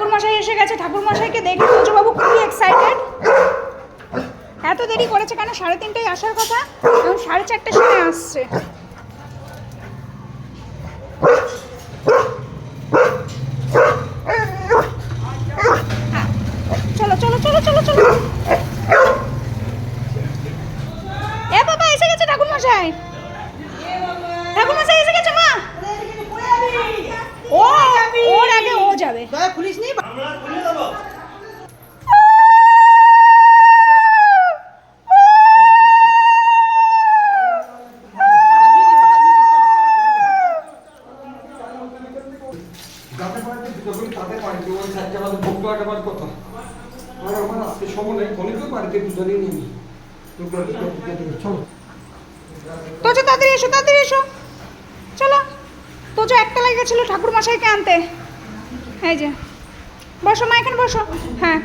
ঠাকুরমশাই এসে গেছে। ঠাকুরমশাইকে দেখে তোজবাবু খুবই এক্সাইটেড। এত দেরি করেছে কেন? 3:30টায় আসার কথা, এখন 4:30টার সময় আসছে। চলো চলো চলো চলো চলো। এ বাবা, এসে গেছে ঠাকুরমশাই। ঠাকুরমশাই এসে গেছে মা। ও ওর আগে ও যাবে। পুলিশ নেই। তোজো তাড়াতাড়ি এসো, তাড়াতাড়ি এসো, চলো। তোজো একটা লেগেছিল ঠাকুরমশাইকে আনতে। এই যে বসো মা, এখানে বসো। হ্যাঁ